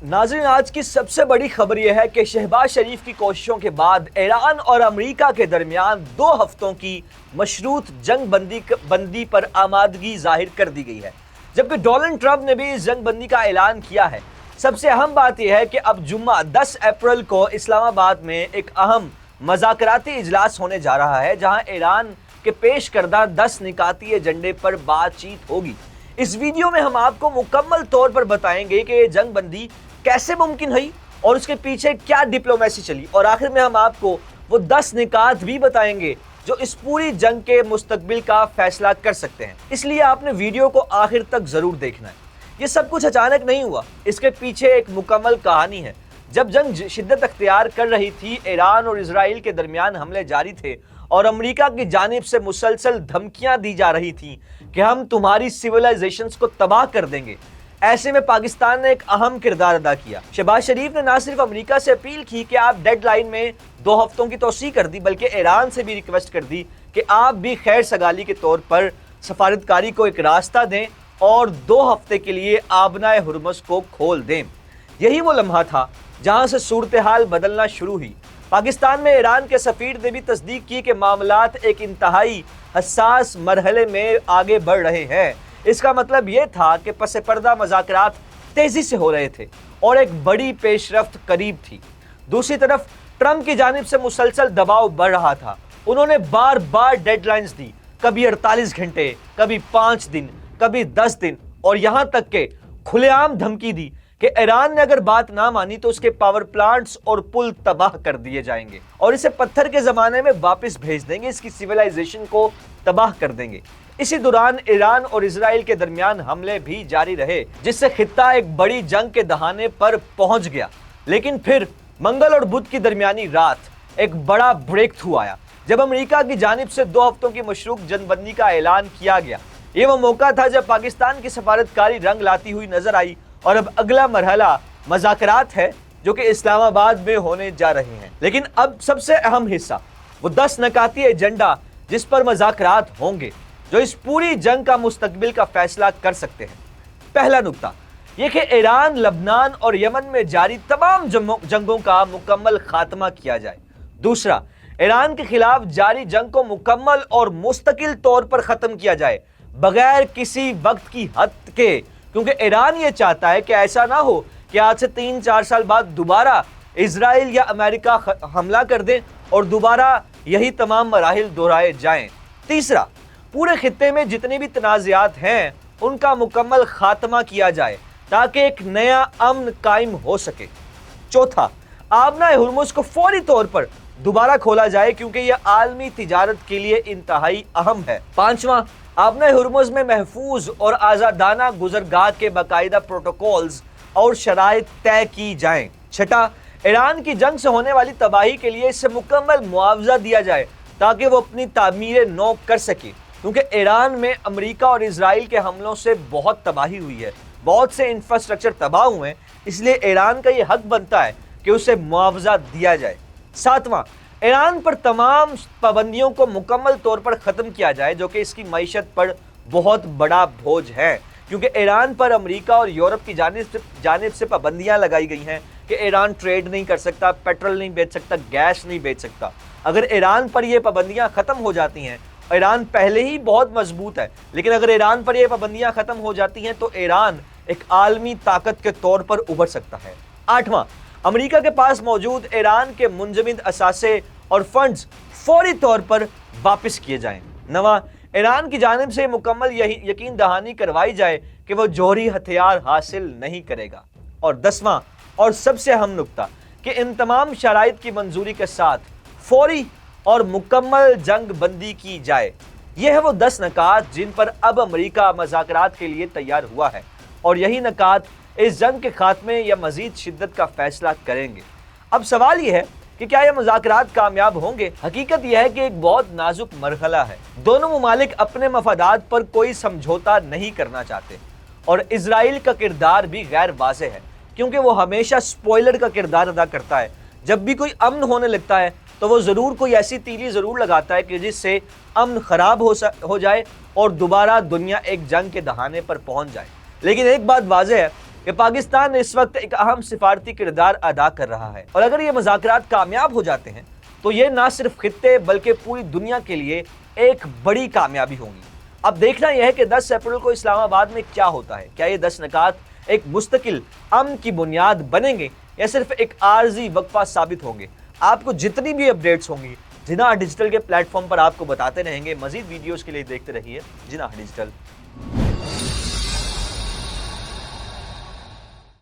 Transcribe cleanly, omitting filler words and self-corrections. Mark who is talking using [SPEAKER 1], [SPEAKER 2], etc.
[SPEAKER 1] नाज़रीन, आज की सबसे बड़ी खबर यह है कि शहबाज शरीफ की कोशिशों के बाद ईरान और अमेरिका के दरमियान 2 हफ्तों की मशरूत जंग बंदी पर आमादगी जाहिर कर दी गई है, जबकि डोनाल्ड ट्रंप ने भी इस जंग बंदी का ऐलान किया है। सबसे अहम बात यह है कि अब जुम्मा 10 अप्रैल को इस्लामाबाद में एक अहम मज़ाकराती इजलास होने जा रहा है, जहां ईरान के पेश करदा 10 निकाती एजेंडे पर बातचीत होगी। इस वीडियो में हम आपको मुकम्मल तौर पर बताएंगे कि ये जंग बंदी कैसे मुमकिन हुई और उसके पीछे क्या डिप्लोमेसी चली, और आखिर में हम आपको वो 10 निकात भी बताएंगे जो इस पूरी जंग के मुस्तकबिल का फैसला कर सकते हैं। इसलिए आपने वीडियो को आखिर तक जरूर देखना है। ये सब कुछ अचानक नहीं हुआ, इसके पीछे एक मुकम्मल कहानी है। जब जंग शिद्दत अख्तियार कर रही थी, ईरान और इजराइल के दरमियान हमले जारी थे और अमेरिका की जानिब से मुसलसल धमकियां दी जा रही थी कि हम तुम्हारी सिविलाइजेशंस को तबाह कर देंगे। ऐसे में पाकिस्तान ने एक अहम किरदार अदा किया। शहबाज शरीफ ने ना सिर्फ अमेरिका से अपील की कि आप डेडलाइन में 2 हफ्तों की तोसी कर दी, बल्कि ईरान से भी रिक्वेस्ट कर दी कि आप भी खैर सगाली के तौर पर सफारतकारी को एक रास्ता दें और 2 हफ्ते के लिए आबनाए हुर्मुज़ को खोल दें। यही वो लम्हा था जहां से सूरत हाल बदलना शुरू हुई। पाकिस्तान में ईरान के सफीर ने भी तस्दीक की कि मामलात एक इंतहाई हसास मरहले में आगे बढ़ रहे हैं। इसका मतलब ये था कि पस पर्दा मज़ाकरात तेजी से हो रहे थे और एक बड़ी पेशरफ्त करीब थी। दूसरी तरफ ट्रंप की जानिब से मुसलसल दबाव बढ़ रहा था। उन्होंने बार बार डेडलाइंस दी, कभी 48 घंटे, कभी 5 दिन, कभी 10 दिन, और यहां तक के खुलेआम धमकी दी कि ईरान ने अगर बात ना मानी तो उसके पावर प्लांट्स और पुल तबाह कर दिए जाएंगे और इसे पत्थर के जमाने में वापस भेज देंगे, इसकी सिविलाइजेशन को तबाह कर देंगे। इसी दौरान ईरान और इजराइल के दरमियान हमले भी जारी रहे, जिससे खित्ता एक बड़ी जंग के दहाने पर पहुंच गया। लेकिन फिर मंगल और बुध की दरमियानी रात एक बड़ा ब्रेक थ्रू आया, जब अमेरिका की जानिब से 2 हफ्तों की मशरूक जंगबंदी का ऐलान किया गया। ये वो मौका था जब पाकिस्तान की सफारतकारी रंग लाती हुई नजर आई और अब अगला मरहला मज़ाकरात है जो कि इस्लामाबाद में होने जा रहे हैं। लेकिन अब सबसे अहम हिस्सा, वो 10 नकाती एजेंडा जिस पर मज़ाकरात होंगे, जो इस पूरी जंग का मुस्तकबिल का फैसला कर सकते हैं। पहला नुक्ता ये कि ईरान, लबनान और यमन में जारी तमाम जंगों का मुकम्मल खात्मा किया जाए। दूसरा, ईरान के खिलाफ जारी जंग को मुकम्मल और मुस्तकिल तौर पर ख़त्म किया जाए, बगैर किसी वक्त की हद के, क्योंकि ईरान ये चाहता है कि ऐसा ना हो कि आज से 3-4 साल बाद दोबारा इजराइल या अमेरिका हमला कर दें और दोबारा यही तमाम मराहिल दोहराए जाएं। तीसरा, पूरे खित्ते में जितने भी तनाज़ात हैं उनका मुकम्मल खात्मा किया जाए ताकि एक नया अमन कायम हो सके। चौथा, आबनाए हुर्मुज़ को फौरी तौर पर दोबारा खोला जाए, क्योंकि यह आलमी तिजारत के लिए इंतहाई अहम है। पांचवा, आबनाए हुर्मुज़ में महफूज और आज़ादाना गुज़रगाह के बाकायदा प्रोटोकॉल्स और शराइत तय की जाएं। छठा, ईरान की जंग से होने वाली तबाही के लिए इससे मुकम्मल मुआवजा दिया जाए ताकि वो अपनी तामीर नौ कर सके, क्योंकि ईरान में अमेरिका और इजराइल के हमलों से बहुत तबाही हुई है, बहुत से इंफ्रास्ट्रक्चर तबाह हुए हैं, इसलिए ईरान का ये हक बनता है कि उसे मुआवजा दिया जाए। सातवां, ईरान पर तमाम पाबंदियों को मुकम्मल तौर पर ख़त्म किया जाए जो कि इसकी मईशत पर बहुत बड़ा बोझ है, क्योंकि ईरान पर अमेरिका और यूरोप की जानिब से पाबंदियाँ लगाई गई हैं कि ईरान ट्रेड नहीं कर सकता, पेट्रोल नहीं बेच सकता, गैस नहीं बेच सकता। अगर ईरान पर ये पाबंदियाँ ख़त्म हो जाती हैं, ईरान पहले ही बहुत मजबूत है, लेकिन अगर ईरान पर ये पाबंदियाँ ख़त्म हो जाती हैं तो ईरान एक आलमी ताकत के तौर पर उभर सकता है। आठवां, अमेरिका के पास मौजूद ईरान के मुंजमद असासे और फंड्स फौरी तौर पर वापस किए जाएं। नवां, ईरान की जानिब से मुकम्मल यकीन दहानी करवाई जाए कि वो जौहरी हथियार हासिल नहीं करेगा। और 10वां और सबसे अहम नुक्ता कि इन तमाम शराइत की मंजूरी के साथ फौरी और मुकम्मल जंग बंदी की जाए। यह है वो 10 नकात जिन पर अब अमेरिका मज़ाकरात के लिए तैयार हुआ है, और यही नकात इस जंग के खात्मे या मजीद शिद्दत का फैसला करेंगे। अब सवाल यह है कि क्या यह मुज़ाकरात कामयाब होंगे? हकीकत यह है कि एक बहुत नाजुक मरहला है। दोनों मुमालिक अपने मफादात पर कोई समझौता नहीं करना चाहते, और इजराइल का किरदार भी गैर वाज़ेह है, क्योंकि वो हमेशा स्पॉइलर का किरदार अदा करता है। जब भी कोई अमन होने लगता है तो वो ज़रूर कोई ऐसी तीली ज़रूर लगाता है कि जिससे अमन ख़राब हो जाए और दोबारा दुनिया एक जंग के दहाने पर पहुंच जाए। लेकिन एक बात वाज़ेह है کہ پاکستان اس وقت ایک اہم سفارتی کردار ادا کر رہا ہے، اور اگر یہ مذاکرات کامیاب ہو جاتے ہیں تو یہ نہ صرف خطے بلکہ پوری دنیا کے لیے ایک بڑی کامیابی ہوگی۔ اب دیکھنا یہ ہے کہ 10 اپریل کو اسلام آباد میں کیا ہوتا ہے۔ کیا یہ 10 نکات ایک مستقل امن کی بنیاد بنیں گے یا صرف ایک عارضی وقفہ ثابت ہوں گے؟ آپ کو جتنی بھی اپڈیٹس ہوں گی جناح ڈیجیٹل کے پلیٹ فارم پر آپ کو بتاتے رہیں گے۔ مزید ویڈیوز کے لیے دیکھتے رہیے جناح ڈیجیٹل۔